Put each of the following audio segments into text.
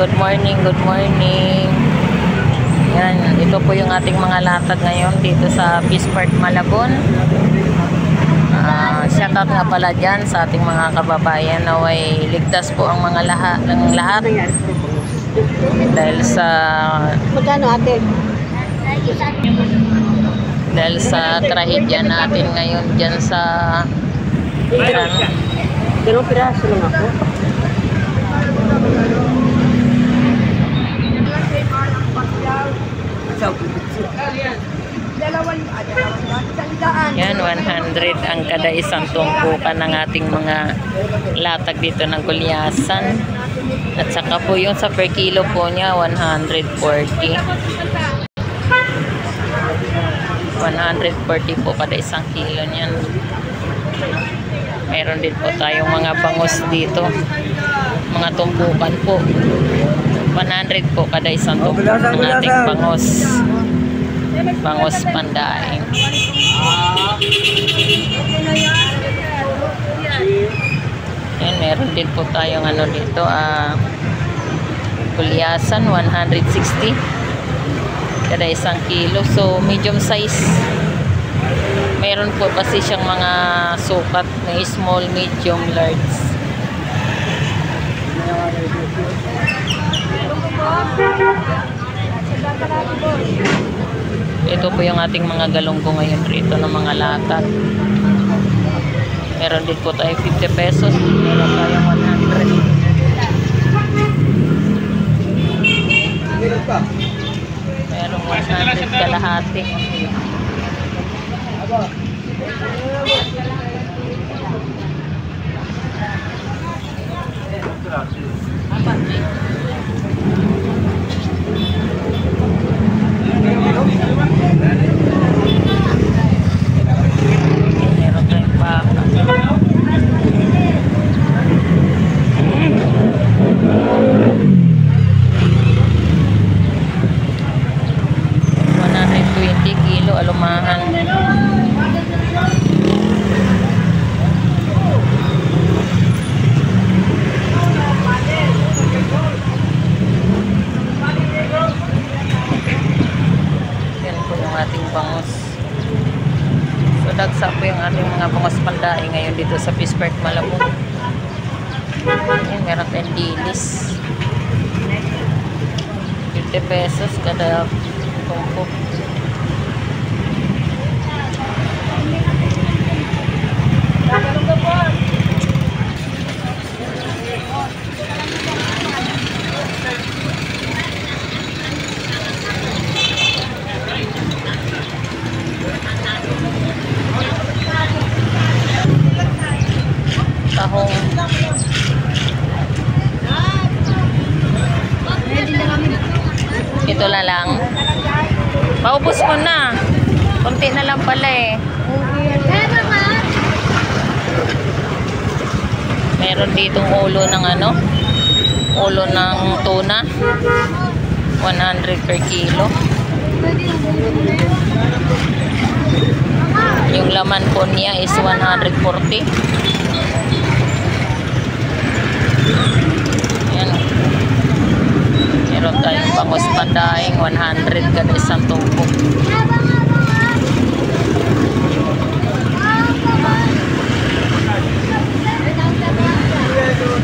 good morning, good morning. Yan, ito po yung ating mga latag ngayon dito sa Peace Park, Malabon. Shoutout nga pala dyan sa ating mga kababayan na way ligtas po ang mga lahat. Dahil sa trahedya natin ngayon dyan sa Iran. Dalawang piraso lang ako. Yan, 100 ang kada isang tumpukan ng ating mga latag dito ng Gulyasan. At saka po yung sa per kilo po niya, 140. 140 po kada isang kilo niyan. Meron din po tayong mga bangus dito. Mga tumpukan po. 100 po kada isang tumpok ng ating bangus. Bangus pandaing. Yan, meron din po tayong ano dito, Gulyasan, 160 kada isang kilo. So, medium size. Meron po kasi siyang mga sukat na small, medium, large. Ito po yung ating mga galunggo ngayon rito ng mga latag. Meron din po tayo 50 pesos. Meron tayong 100. Merong 100 kalahati. Meron tayong baka. Kilo alumahan. Yan po yung ating bangus. So dagsa po yung ating mga bangus pandaing ngayon dito sa Peace Park, Malabon. Yan, meron tayong dilis. 50 pesos kada tumpok. Tahong. Ito na lang. Paubos ko na. Kunti na lang pala eh. Meron ditong ulo ng ano? Ulo ng tuna. 100 per kilo. Yung laman po niya is 140. Yan. Meron tayong bangus pandaing 100 kada isang tumpok.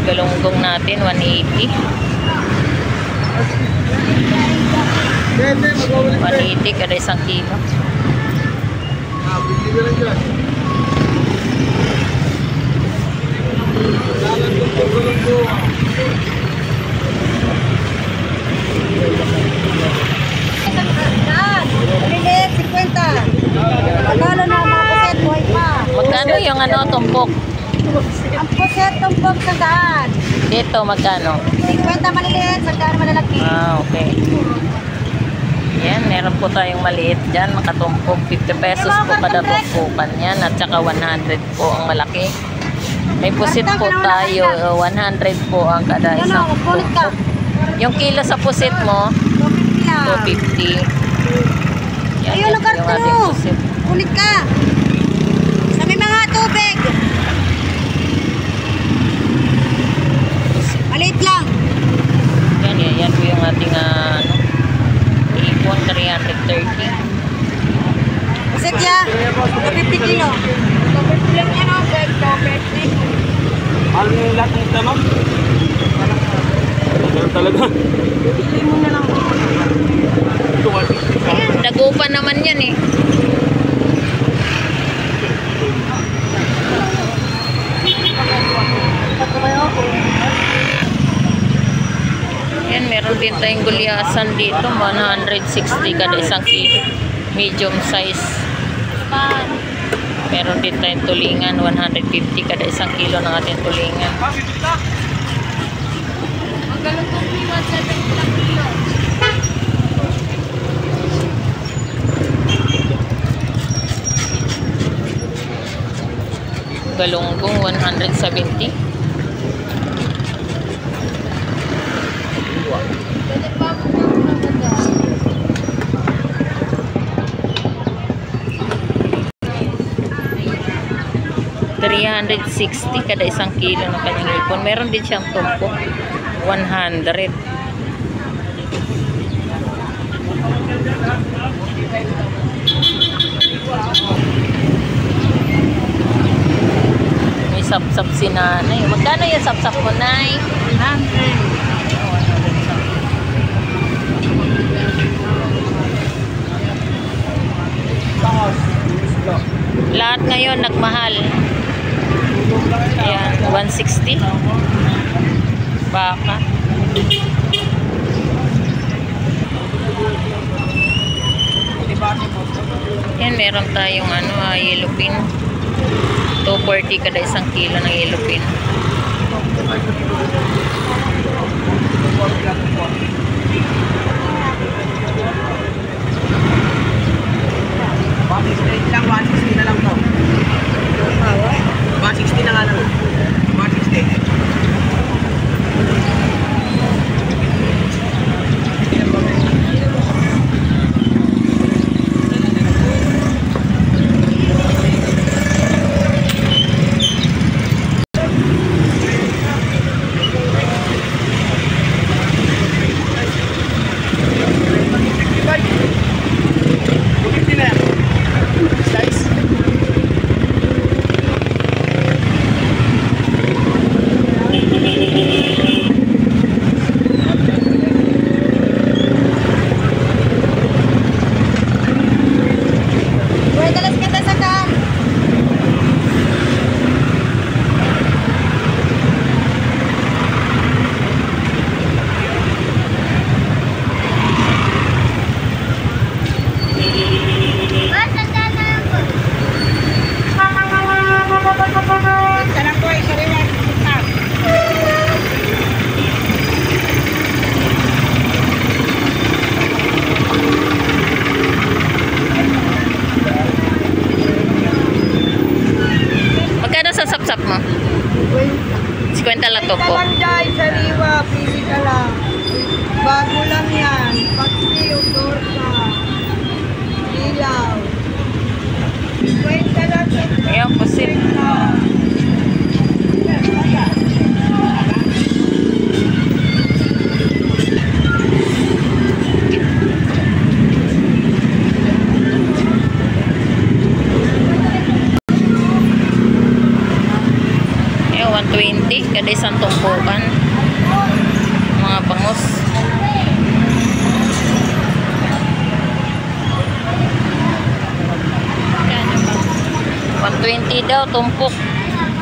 Galunggong natin 180. 180 kada isang kilo. Magkano yung ano tumpok? Ang puset tumpok sa daan. Dito magkano? 50 maliliit, sa daan malalaki. Okay. Yan, meron po tayong maliit dyan, makatumpok. 50 pesos po kada tumpukan yan. At saka 100 po ang malaki. May pusit po tayo, 100 po ang kada isang tumpok. Yung kilo sa pusit mo, 250. Yan, ayun, lugar yung ating pusit. Ulit ka. Sa may mga tubig. Maliit lang. Yan, Mahal na yung lahat ng isda, ma'am. Ganun talaga. Pili mo na lang. Ito, 160. Ayan, dagupan naman yan eh. Yan, meron din tayong gulyasan dito. 160 kada isang kilo. Medium size. Meron din tayong tulingan. 150 kada isang kilo ng ating tulingan. Galunggong 170. $360 kada isang kilo ng kanyang ipon. Meron din siyang tumpok. 100. May sapsap si nanay. Magkano yung sapsap mo, nay? 100. Lahat ngayon nagmahal. Ayan, 160. Baka. Yan, meron tayong yellow pin. 240 kada isang kilo ng yellow pin. Straight lang, 160 na lang to. 160 na nga lang. 160. Sapsap mo? 50 lang to po. Kalanday, sariwa, pili ka lang. Bago lang yan. Paksiw, torta. Ilaw. 50 lang to. Ayan, pusit. Ayan, 120 kada isang tumpukan. Mga bangus. $120 daw tumpok.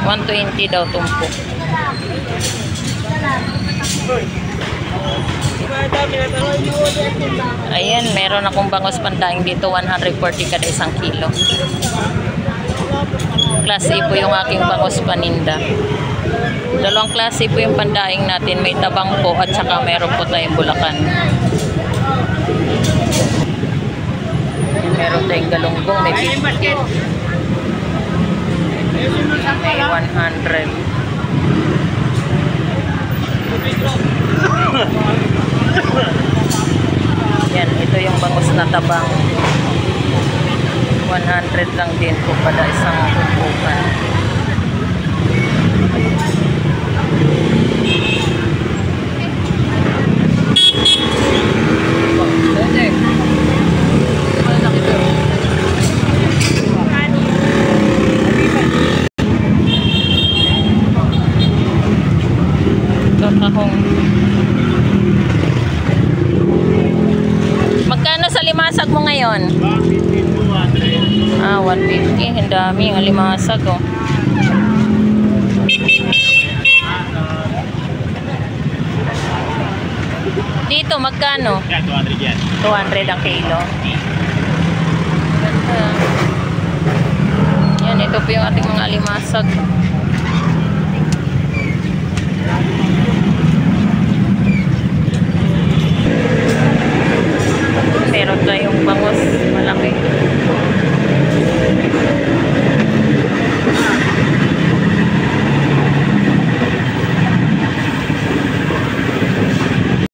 120 daw tumpok. Ayan, meron akong bangus pandaing dito. 140 kada isang kilo. Klase po yung aking bangus paninda. Dalawang klase po yung pandaing natin. May tabang po at saka meron po tayong bulakan. Meron tayong galunggong. May 50. May 100. Yan, ito yung bangus na tabang. 100 lang din po kada isang tumpukan. dami ang alimasag, oh. Dito, magkano? Yan, 200 yan. 200 ang kilo. Ganda. Yan, ito po yung ating mga alimasag. Meron tayong bangus malaki.